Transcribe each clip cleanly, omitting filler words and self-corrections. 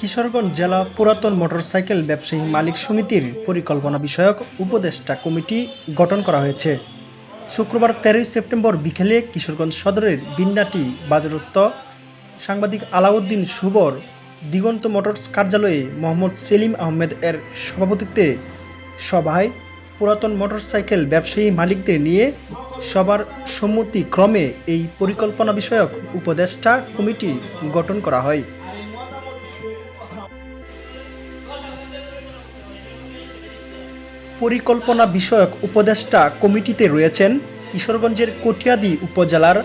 কিশোরগঞ্জ জেলা পুরাতন মোটরসাইকেল ব্যবসায়ী মালিক সমিতির পরিকল্পনা বিষয়ক উপদেষ্টা কমিটি গঠন করা হয়েছে। শুক্রবার 13 সেপ্টেম্বর বিকেলে কিশোরগঞ্জ সদরের বিন্নাটি বাজারস্থ সাংবাদিক আলাউদ্দিন শুভর দিগন্ত মোটরস কার্যালয়ে মোহাম্মদ সেলিম আহমেদ এর সভাপতিত্বে সভায় পুরাতন মোটরসাইকেল ব্যবসায়ী মালিকদের নিয়ে সবার সম্মতিক্রমে এই পরিকল্পনা বিষয়ক উপদেষ্টা কমিটি গঠন করা হয়। পরিকল্পনা বিষয়ক উপদেষ্টা কমিটিতে রয়েছেন কিশোরগঞ্জের কটিয়াদী উপজেলার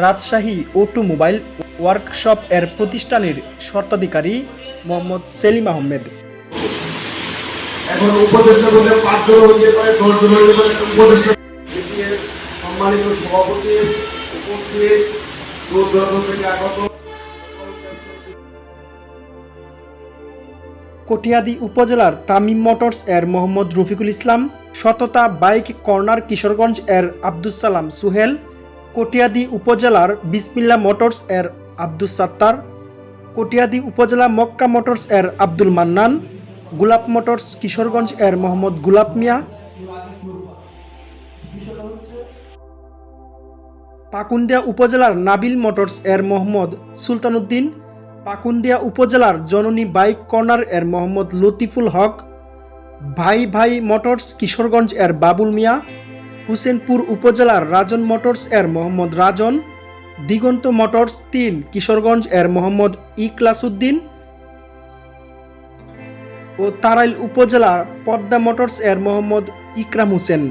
রাজশাহী অটোমোবাইল ওয়ার্কশপ এর প্রতিষ্ঠানের স্বত্বাধিকারী মোহাম্মদ সেলিম আহমেদ। এখন উপদেষ্টা বলে 5 জন হইতে পারে, 10 জন হইতে পারে। উপদেষ্টা সম্মানিত সভাপতি, উপস্থিত দূর দূরান্ত থেকে আগত কটিয়াদী উপজেলার তামিম মোটরস এর মোহাম্মদ রফিকুল ইসলাম, সততা বাইক কর্নার কিশোরগঞ্জ এর আব্দুস সালাম সুহেল, কটিয়াদী উপজেলার বিসমিল্লাহ মোটরস এর আব্দুস সাত্তার, কটিয়াদী উপজেলা মক্কা মোটরস এর আব্দুল মান্নান, গোলাপ মোটরস কিশোরগঞ্জ এর মোহাম্মদ গোলাপ মিয়া, পাকুন্দিয়া উপজেলার নাবিল মোটরস এর মোহাম্মদ সুলতান উদ্দিন, পাকুন্দিয়া উপজেলার জননী বাইক কর্নার এর মোহাম্মদ লতিফুল হক, ভাই ভাই মোটরস কিশোরগঞ্জ এর বাবুল মিয়া, হুসেনপুর উপজেলার রাজন মোটরস এর মোহাম্মদ রাজন, দিগন্ত মোটরস 3 কিশোরগঞ্জ এর মোহাম্মদ ইকলাস উদ্দিন ও তারাইল উপজেলার পদ্মা মোটরস এর মোহাম্মদ ইকরাম হোসেন।